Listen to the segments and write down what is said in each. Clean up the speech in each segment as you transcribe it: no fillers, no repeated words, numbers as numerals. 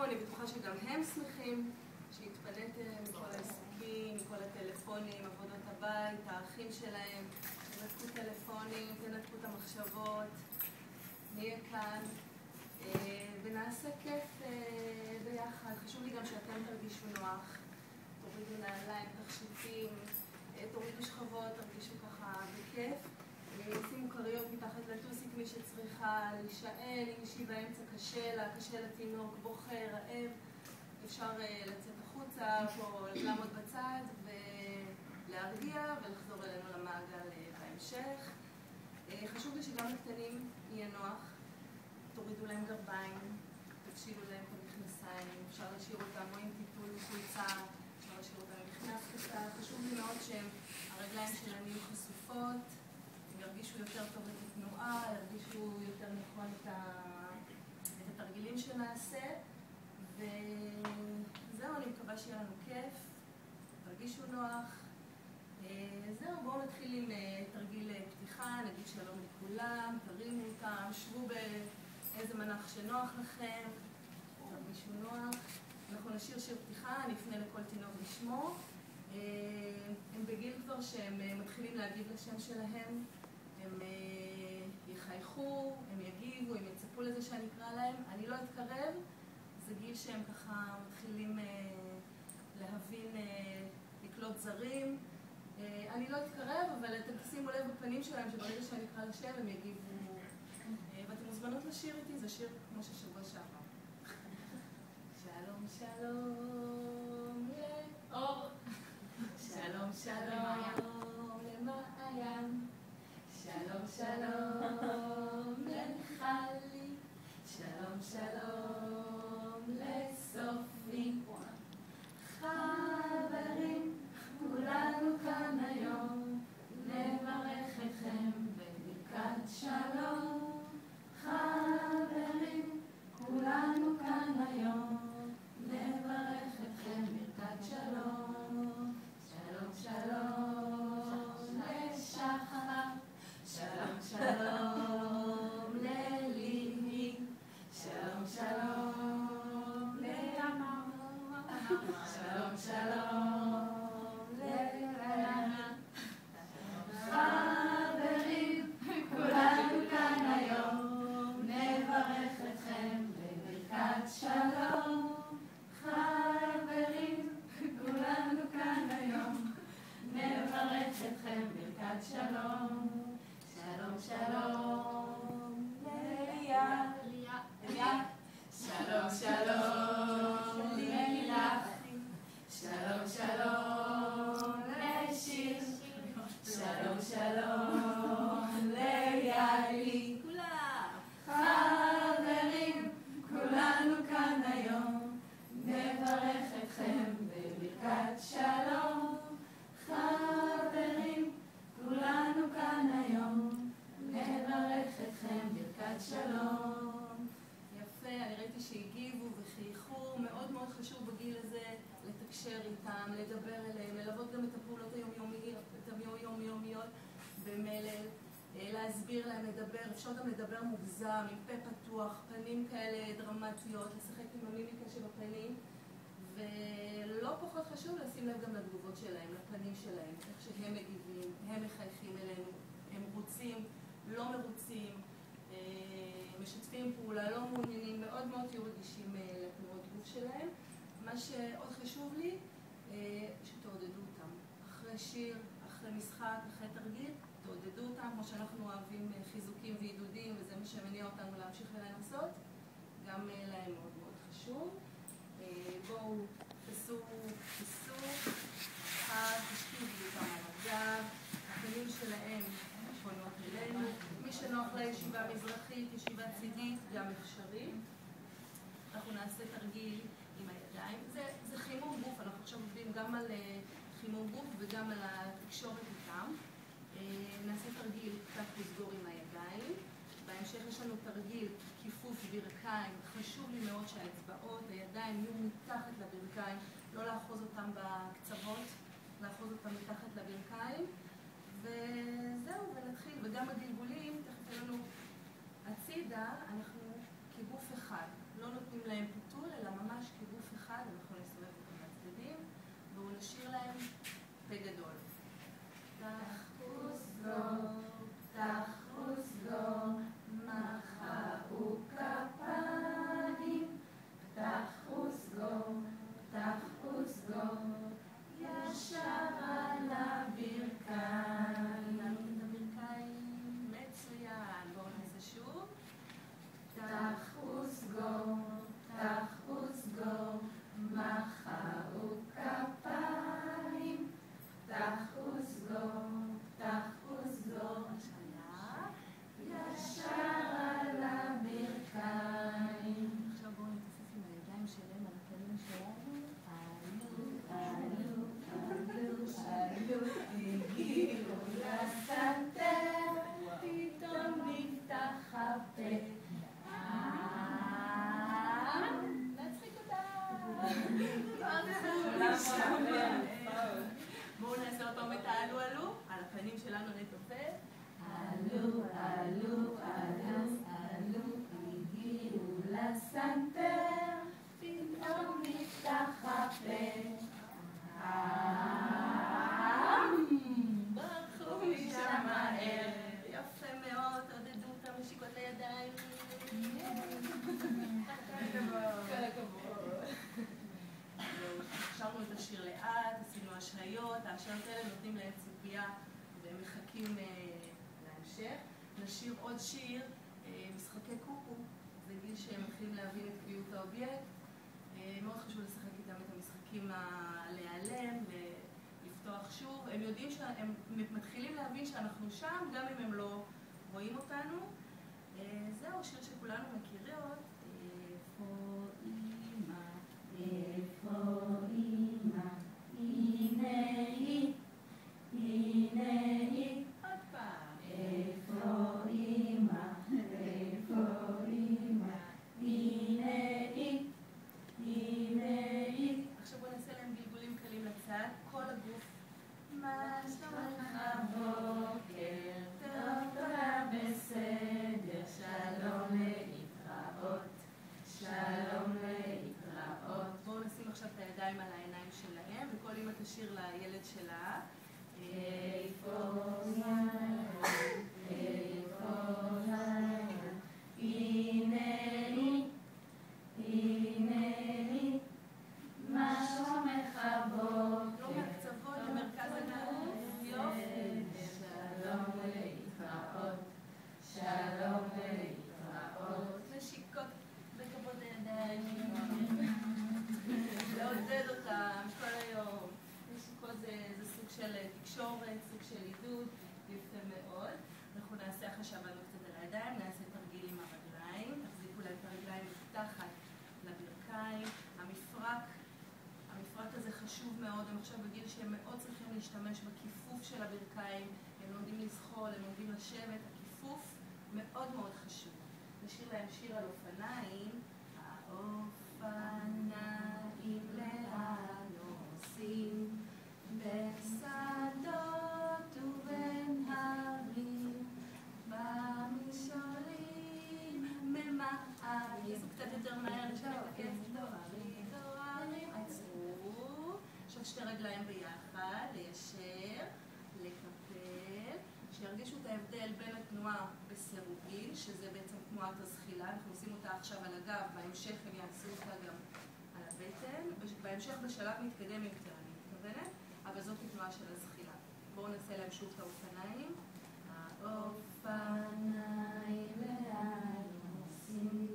אני בטוחה שגם הם שמחים שהתפניתם מכל העסקים, מכל הטלפונים, עבודות הבית, האחים שלהם. תנתקו טלפונים, תנתקו את המחשבות, נהיה כאן ונעשה כיף ביחד. חשוב לי גם שאתם תרגישו נוח, תורידו נעליים, תכשיטים, תורידו שכבות, תרגישו ככה בכיף. שימו כריות מתחת לטוסיק מי שצריכה להישאל, אם מישהי באמצע קשה לה, קשה לתינוק, בוכה, רעב, אפשר לצאת החוצה או לעמוד בצד ולהרגיע ולחזור אלינו למעגל בהמשך. חשוב לי שגם לקטנים יהיה נוח, תורידו להם גרביים, תפשילו להם את המכנסיים, אפשר להשאיר אותם או עם טיפול חולצה, אפשר להשאיר אותם מכנס קצר. חשוב לי מאוד שהרגליים שלהם יהיו חשופות, ירגישו יותר טוב את התנועה, ירגישו יותר נכון את התרגילים שנעשה. וזהו, אני מקווה שיהיה לנו כיף, תרגישו נוח. זהו, בואו נתחיל עם תרגיל פתיחה, נגיד שלום לכולם, תרימו אותם, שבו באיזה מנח שנוח לכם, תרגישו נוח. אנחנו נשאיר שיר פתיחה, נפנה לכל תינוק בשמו. הם בגיל כבר שהם מתחילים להגיב לשם שלהם, הם יחייכו, הם יגיבו, הם יצפו לזה שאני אקרא להם. אני לא אתקרב, זה גיל שהם ככה מתחילים להבין, לקלוט זרים. אני לא אתקרב, אבל אתם תשימו לב בפנים שלהם שברגע שאני אקרא לשם הם יגיבו. ואתם מוזמנות לשיר איתי, זה שיר כמו ששבוע שעבר. שלום שלום לאור, שלום שלום למעיין, שלום שלום לנחלי, שלום שלום לסופי. חברים, כולנו כאן היום, נברך אתכם בברכת שלום. חברים, כולנו כאן היום, נברך אתכם בברכת שלום. שלום שלום לשחר, שלום שלום לליבי, שלום שלום לתמר, שלום שלום לרענה. חברים, כולנו כאן היום, נברך אתכם בברכת שלום. חברים, כולנו כאן היום, נברך אתכם ברכת שלום. שלום שלום לליה, שלום שלום ללילך, שלום שלום לשיר, שלום שלום ליאלי. חברים, כולנו כאן היום, נברך אתכם בברכת שלום. חברים, כולנו כאן היום, נברך אתכם ברכת שלום. יפה, אני ראיתי שהגיבו וחייכו. מאוד מאוד חשוב בגיל הזה לתקשר איתם, לדבר אליהם, ללוות גם את הפעולות היומיומיות במלל, להסביר להם, לדבר. אפשר גם לדבר מוגזם, עם פה פתוח, פנים כאלה דרמטיות, לשחק עם המימיקה שבפנים. ולא פחות חשוב לשים לב גם לתגובות שלהם, לפנים שלהם, איך שהם מגיבים, הם מחייכים אלינו, הם רוצים, לא מרוצים, משתפים פעולה, לא מעוניינים, מאוד מאוד תהיו רגישים לתנועות גוף שלהם. מה שעוד חשוב לי, שתעודדו אותם. אחרי שיר, אחרי משחק, אחרי תרגיל, תעודדו אותם, כמו שאנחנו אוהבים חיזוקים ועידודים, וזה מה שמניע אותנו להמשיך ולנסות, גם להם מאוד מאוד חשוב. בואו תעשו כיסור, תשכיבו אותם על הגב, הפנים שלהם פונות אלינו. מי שנוח לישיבה מזרחית, ישיבה צידית, גם אפשרי. אנחנו נעשה תרגיל עם הידיים. זה חימום גוף, אנחנו עכשיו עובדים גם על חימום גוף וגם על התקשורת איתם. נעשה תרגיל קצת לסגור עם הידיים. בהמשך יש לנו תרגיל כיפוף ברכיים. חשוב לי מאוד שהאצבעות, הידיים יהיו מתחת לברכיים, לא לאחוז אותם בקצוות, לאחוז אותם מתחת לברכיים. וזהו, ונתחיל. וגם הגלגולים, תכף יהיה לנו הצידה, אנחנו כגוף אחד. לא נותנים להם פיתול, אלא ממש נשאיר להם פה גדול. פתח וסגור, פתח וסגור, מחאו כפיים. פתח וסגור, פתח וסגור, ישר על הברכיים. נעמיד את הברכיים, מצוין. בואו נעשה שוב. פתח וסגור, פתח וסגור, מחאו כפיים. פתח וסגור, פתח וסגור, ישר על הברכיים. עכשיו בואו נתעסק עם הידיים שלהם על הפנים שלנו. עלו, עלו, עלו, הגיעו לסנטר, פתאום נפתח הפה. נצחיק אותם. בואו נעשה אותו את העלו עלו, על הפנים שלנו נתופף. עלו, עלו, עלו, עלו, הגיעו לסנטר, פתאום נפתח הפה. ברחו משם מהר. יפה מאוד, תעודדו אותם, נשיקות לידיים. כל הכבוד. שרנו את השיר לאט, עשינו השהיות, ההשהיות האלה נותנים להם ציפייה והם מחכים להמשך. נשיר עוד שיר, משחקי קוקו, זה גיל שהם מתחילים להבין את קביעות האובייקט. מאוד חשוב לשחק איתם את המשחקים להיעלם ולפתוח שוב. הם יודעים שהם מתחילים להבין שאנחנו שם, גם אם הם לא רואים אותנו. זהו, שיר שכולנו מכירות. איפה אמא, איפה אמא, הנה היא, הנה היא. עוד פעם. איפה אמא, איפה אמא, הנה היא, הנה היא. עכשיו בוא נעשה להם גלגולים קלים לצד, כל הגוף. מה שלומך בוקר טוב, תודה בסדר, שלום להתראות, שלום להתראות. בואו נשים עכשיו את הידיים על העיניים שלהם, וכל אמא תשאיר לילד שלה. איפה אמא, איפה אמא, הנה היא, הנה היא. מה שלומך בוקר? לא מהקצוות, למרכז הגוף. יופי. שלום להתראות, שלום להתראות. נשיקות בכבוד לידיים. לעודד אותם כל היום. נשיקות זה סוג של תקשורת, סוג של עידוד, יפה מאוד. אנחנו נעשה אחרי שעבדנו קצת על הידיים, נעשה תרגיל עם הרגליים. תחזיקו להם את הרגליים מתחת לברכיים. המפרק הזה חשוב מאוד, הם עכשיו בגיל שהם מאוד צריכים להשתמש בכיפוף של הברכיים, הם לומדים לזחול, הם לומדים לשבת, הכיפוף מאוד מאוד חשוב. נשאיר להם שיר על אופניים. האופניים לאן נוסעים, בין שדות ובין הרים, במישורים ממהרים. קצת יותר מהר, שנתקף דוהרים, דוהרים, עצרו. עכשיו שתי רגליים ביחד, ליישר, לקפל, שירגישו את ההבדל בין התנועה בסירוגין, שזה בעצם תנועת הזחילה, אנחנו עושים אותה עכשיו על הגב, בהמשך הם יעשו אותה גם על הבטן, בהמשך בשלב מתקדם יותר, אני מתכוונת, אבל זאת תנועה של הזחילה. בואו נעשה להם שוב את האופניים. האופניים לאן נוסעים,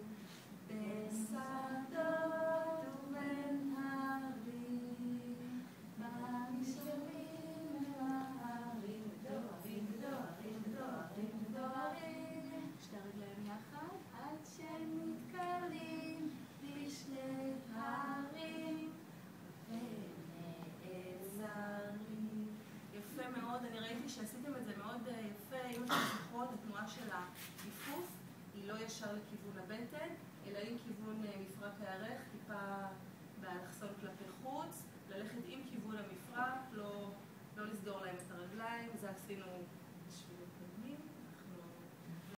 בין שדות ובין הרים, במישורים ממהרים, דוהרים, דוהרים, דוהרים, דוהרים. שתי רגליים יחד, עד שנתקלים בשני הרים ונעזרים. יפה מאוד, אני ראיתי שעשיתם את זה מאוד יפה. אם אתם זוכרות, התנועה של הכיפוף היא לא ישר לכיוון הבטן, אלא עם כיוון מפרק הירך, טיפה